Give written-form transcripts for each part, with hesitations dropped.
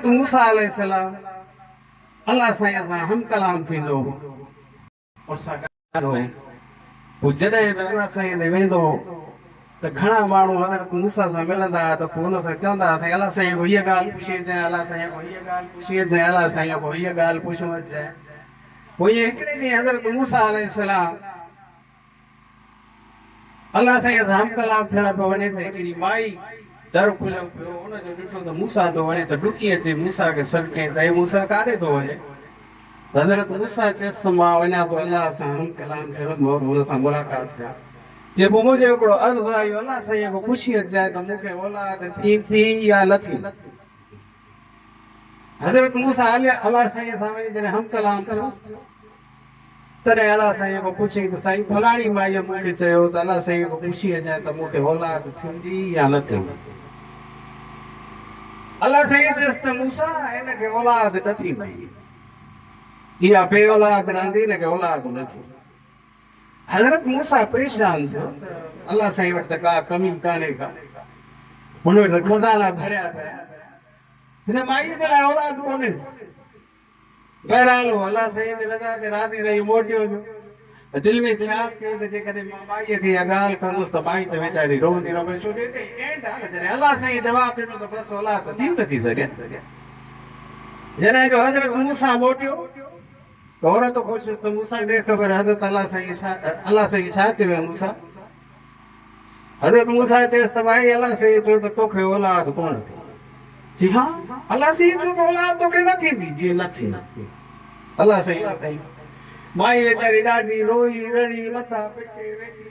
हज़रत मूसा अलैहिस्सलाम अल्लाह साईं सां हम कलाम थींदो उसां ॻाल्हायो पोइ जॾहिं बि अल्लाह साईं ॾे वेंदो त घणा माण्हू हज़रत मूसा सां मिलंदा त पोइ हुन सां चवंदा साईं अल्लाह साईं को हीअ ॻाल्हि पुछी अचांइ अल्लाह साईं को हीअ ॻाल्हि पुछी अचांइ अल्लाह साईं को हीअ ॻाल्हि पुछो अचांइ पोइ इहे हिकिड़े ॾींहुं हज़रत मूसा अलैहिस्सलाम अल्लाह साईं सां हम कलाम थियण पियो वञे त हिकिड़ी माई दर खुलियो पियो हुनजो ॾिठो त मूसा थो वञे त डुकी अचे मूसा खे सॾु कयईं त हे मूसा काॾे थो वञे हज़रत मूसा चयसि मां वञा थो अल्लाह सां हम कलाम थियणो हुन सां मुलाक़ात थिया जे पोइ मुंहिंजो हिकिड़ो अर्ज़ु आयो अल्लाह साईं को पुछी अचांइ त मूंखे औलाद थी या न थी हज़रत मूसा अल्लाह साईं सां वञी जॾहिं हम कलाम थियो तॾहिं अल्लाह साईं को पुछी त साईं फलाणी माईअ मूंखे चयो त अल्लाह साईं को पुछी अचांइ त मूंखे औलाद थींदी या न थींदी अल्लाह साईं चयसि त मूसा हिनखे औलाद न थींदी इहा बे औलाद रहंदी हिनखे औलाद न थींदी हज़रत मूसा परेशान थियो अल्लाह साईं वटि त का कमी कान्हे का हुन वटि त खज़ाना भरिया पिया हिन माईअ जे लाइ औलाद कोन्हे बहरहाल अल्लाह साईं जी रज़ा ते राज़ी रही मोटियो दिलि में ख़्यालु कयो त जेकॾहिं मां माईअ खे इहा ॻाल्हि कंदुसि त माई त वीचारी रोहंदी रहे छो जो जॾहिं अल्लाह साईं जवाबु ॾिनो त बसि औलाद थी नथी सघे जॾहिं जो हज़रत मूसा मोटियो त औरत पुछियसि त मूसा ॾे ख़बर हज़रत अल्लाह साईं छा चयो मूसा हज़रत मूसा चयसि त भाई अल्लाह साईं चयो त तोखे औलाद कोन थी जी हा अल्लाह साईं चयो त औलाद तोखे न थींदी जी न थी अल्लाह साईं माई वीचारी ॾाढी रोई रड़ी मथां पिटे वेठी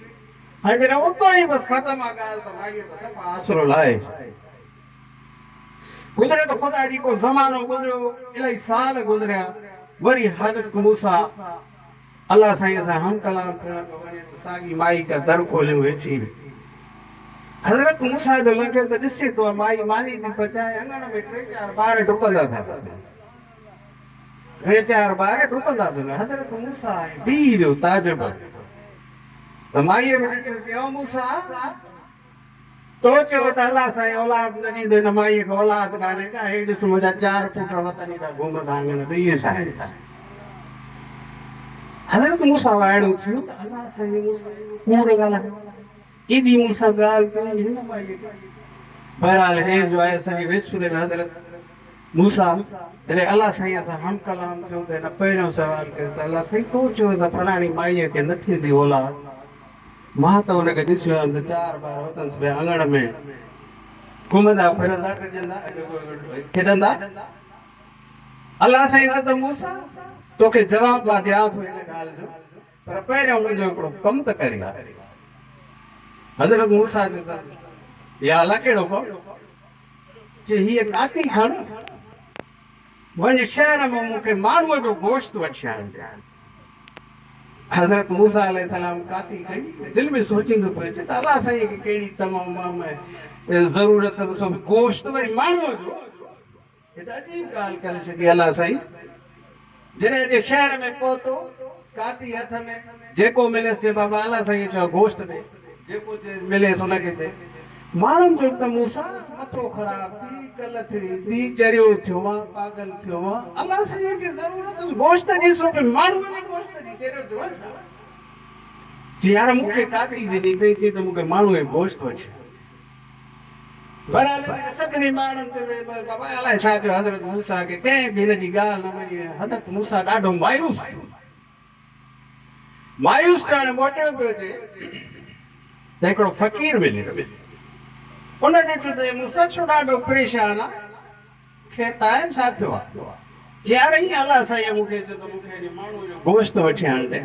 हाणे जॾहिं उतो ई बसि ख़तम आहे ॻाल्हि त माईअ त सफ़ा आसरो लाहे गुज़रे त ख़ुदा जी को ज़मानो गुज़रियो इलाही साल गुज़रिया वरी हज़रत मूसा अल्लाह साईं सां हम कलाम थियण पियो वञे त साॻी माई का दर खोलियो वेठी हज़रत मूसा जो लॻियो त ॾिसे थो माई मानी थी पचाए अङण में 3-4 ॿार डुकंदा था 3-4 ॿार डुकंदा था हज़रत मूसा बीह रहियो ताजुब त माईअ खे चयो मूसा तो चयो त अल्लाह साईं औलाद न ॾींदो हिन माईअ खे औलाद कान्हे का हे ॾिस मुंहिंजा 4 पुट वतनी था घुमंदा आहिनि त इहे छा आहे हज़रत मूसा वाइड़ो थियो त अल्लाह साईं कूड़ ॻाल्हाए एॾी मूंसां ॻाल्हि कई हिन माईअ खे बहरहाल हे जो आहे असांजे विस्फुरे में हज़रत मूसा जॾहिं अल्लाह साईं सां हम कलाम थियो त हिन पहिरियों सुवाल कयो त अल्लाह साईं तो चयो त फलाणी माईअ खे न थींदी औलाद मां त हुनखे ॾिसियो आहियां त 4 ॿार वतनसि पिया अङण में घुमंदा फिरंदा खेॾंदा अल्लाह साईं त मूसा तोखे जवाबु मां ॾियां थो हिन ॻाल्हि जो पर पहिरियों मुंहिंजो हिकिड़ो कमु त करे हज़रत मूसा जो त या अलाह कहिड़ो कमु चए हीअ काती खण वञ शहर में मूंखे माण्हूअ जो गोश्त वठी आणे हज़रत मूसा अलैहिस्सलाम काती कई दिलि में सोचींदो पियो चए त अल्लाह साईं खे कहिड़ी तमामु ज़रूरत सभु गोश्त वरी माण्हूअ जो हे त अजीब ॻाल्हि करे छॾी अल्लाह साईं जॾहिं जे शहर में पहुतो काती हथ में जेको मिलेसि बाबा अल्लाह साईं जो गोश्त ॾे जेको मिलेसि हुनखे ॾे माण्हुनि जो त मूंसां मथो ख़राब थी कलथड़ी थी चरियो थियो आहे पागल थियो आहे अल्लाह साईं खे ज़रूरत गोश्त जी सो माण्हूअ जे गोश्त जी चरियो थियो आहे जी यार मूंखे काती ॾिनी पई चई त मूंखे माण्हूअ जो गोश्त वठी बराबरि सभिनी माण्हुनि चयो बाबा अलाए छा थियो हज़रत मूसा खे कंहिं बि हिन जी ॻाल्हि न मञी हज़रत मूसा ॾाढो मायूस करणु मोटियो पियो चए त हिकिड़ो फ़क़ीर मिली उन ॾिठो त मूसा छो ॾाढो परेशान आहे खेत आहे छा थियो आहे यार ईअं अल्लाह साईं मूंखे चयो त मूंखे माण्हूअ जो गोश्त वठी आणे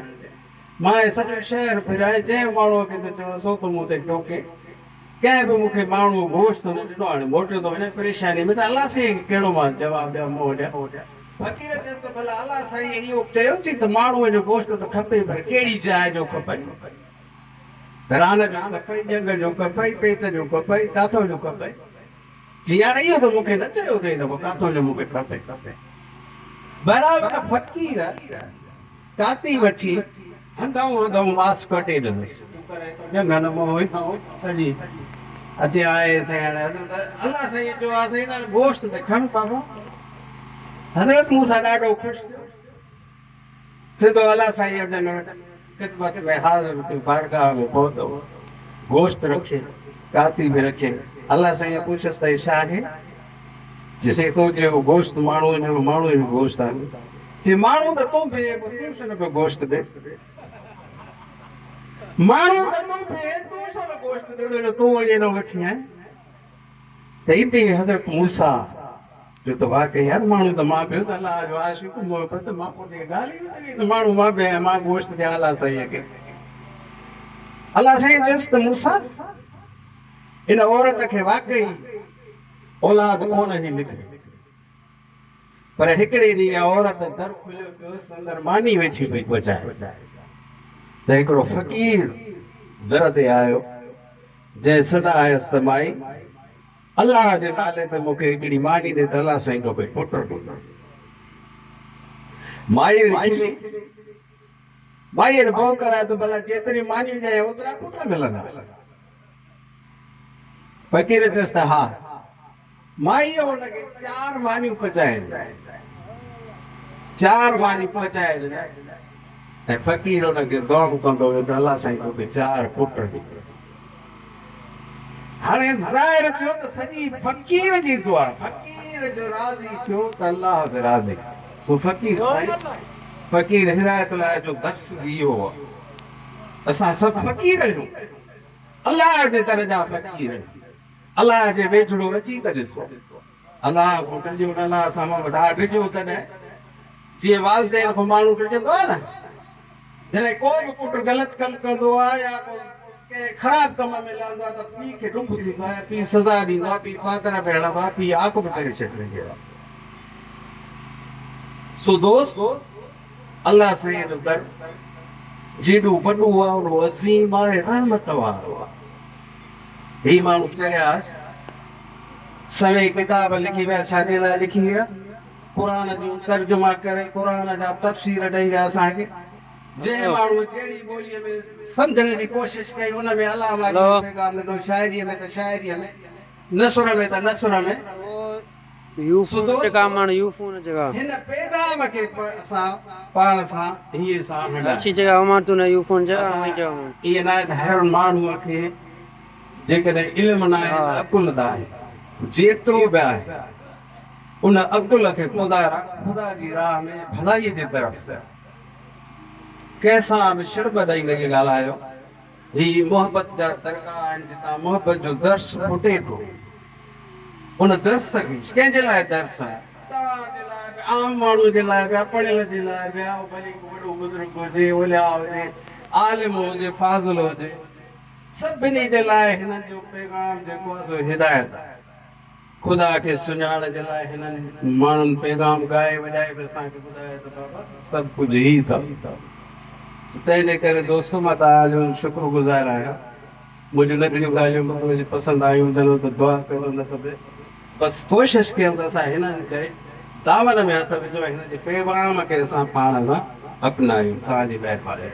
मां सॼो शहर फिराए जंहिं माण्हूअ खे त चयो सो त मूं ते टोके कंहिं बि मूंखे माण्हू गोश्त न ॾिनो हाणे मोटियो थो वञे परेशानी में त अल्लाह साईं खे कहिड़ो मां जवाबु ॾियां मुंहुं ॾियां फ़क़ीर चयसि त भला अल्लाह साईं इहो चयो चई त माण्हूअ जो गोश्त त खपे पर कहिड़ी जाइ जो खपे रान जो खपे जंग जो खपे पेट जो खपे काथो जो खपे जी यार इहो त मूंखे न चयो अथई त पोइ काथो जो मूंखे खपे बहरहाल फ़क़ीर काती वठी हंधऊं मास कटे ॾिनसि जंगन मों सॼी अचे आए साईं हाणे अल्लाह साईं जो आहे साईं गोश्त त खण बाबा हज़रत मूसा ॾाढो ख़ुशि थियो, सिधो अलाह साईं जन वटि ख़िदमत में हाज़िर थियो, बारगाह में पहुतो, गोश्त रखे, काती भी रखे। अल्लाह साईं पुछियसि त छा आहे? जिसे तो जो गोश्त माण्हू जो माण्हू जो गोश्त आहे। जे माण्हू त तूं बि तूं छो न पियो गोश्त ॾे? माण्हू त तूं बि तूं छो न गोश्त ॾे जो तूं वञे न वठी आहीं? त हिते हज़रत मूसा जो त वाकई यार माण्हू त मां पियो अलाह जो आशिक़ मोहबत मां पोइ ॻाल्हि ई विच त माण्हू मां बि मां गोश्त ॾियां अलाह साईं खे। अलाह साईं चयुसि त मूसा इन औरत खे वाकई औलाद कोन जी लिखी, पर हिकिड़े ॾींहुं औरत दर खुलियो पियो, अंदरि मानी वेठी पई पचाए त हिकिड़ो फ़क़ीर दर ते आयो, जंहिं सदा आयसि त माई अल्लाह जे नाले ते मूंखे हिकिड़ी मानी ॾे त अलाह साईं तो भई पुट माई खिली, माई ने भोग कराए तो भला जेतिरी मानी जाए ओतिरा पुट मिलंदा। फ़क़ीर चयुसि त हा। माई हुनखे 4 मानियूं पचाए, 4 मानियूं पचाए ऐं फ़क़ीर हुनखे दुआ कंदो वियो त अलाह साईं तोखे 4 पुट ॾे। हाणे ज़ाहिर थियो त सॼी फ़क़ीर जी दुआ, फ़क़ीर जो राज़ी थियो त अलाह बि राज़ी। सो फ़क़ीर हिदायत लाइ जो दर्स इहो आहे, असां सभु फ़क़ीर आहियूं, अलाह जे दर जा फ़क़ीर आहियूं। अलाह जे वेझड़ो अची त ॾिसो, अलाह को टिजो न, अलाह सां मां वॾा ॾिजो तॾहिं जीअं वालदेन को माण्हू ॾिजंदो आहे न, जॾहिं को बि पुटु ग़लति कमु कंदो आहे या को कंहिं ख़राब कम में लहंदो आहे त पीउ खे ॾुख थींदो आहे, पीउ सज़ा ॾींदो आहे, पीउ पातड़ पे हणंदो आहे, पीउ आक बि करे छॾींदो आहे। सो दोस्त अल्लाह साईं जो दर जेॾो वॾो आहे उहो अज़ीम आहे, रहमत वारो आहे। ही माण्हू चरियासीं सवे किताब लिखी विया, छाजे लाइ लिखी विया? क़ुरान जूं तर्जुमा करे, क़ुरान जा तफ़सीर ॾेई विया असांखे। जंहिं माण्हू जहिड़ी ॿोलीअ में सम्झण जी कोशिशि कई उन में अलाह जो पैगाम ॾिनो, शाइरीअ में त शाइरीअ में, नसुर में त नसुर में। हिन पैगाम खे असां पाण सां हीअ सां इहे न आहे त हर माण्हूअ खे जेकॾहिं इल्मु न आहे त अकुल न आहे, जेतिरो बि आहे उन अकुल खे ख़ुदा जी राह में भलाईअ जे तरफ़ कंहिंसां बि शिरब ॾेई लॻे ॻाल्हायो। ही मोहबत जा तरीक़ा आहिनि जितां मोहबत जो दर्स फुटे थो। उन दर्स खे कंहिंजे लाइ दर्स आहे? तव्हांजे लाइ बि, आम माण्हू जे लाइ बि, पढ़ियल जे लाइ बि, भली वॾो बुज़ुर्ग हुजे, ओलिया हुजे, आलिम हुजे, फाज़िल हुजे, सभिनी जे लाइ हिननि जो पैगाम जेको आहे सो हिदायत आहे। ख़ुदा खे सुञाण जे लाइ हिननि माण्हुनि पैगाम ॻाए वॼाए बि असांखे ॿुधाए त बाबा सभु कुझु ई अथव। तंहिंजे करे दोस्तो मां तव्हांजो शुक्रगुज़ार आहियां। मुंहिंजूं नंढियूं ॻाल्हियूं मुंहिंजी पसंदि आयूं हुजनि त दुआ कयो, न त बि बसि कोशिशि कयूं त असां हिननि खे दामन में हथ विझो, हिन जे पैगाम खे असां पाण सां अपनायूं। तव्हांजी महिरबानी।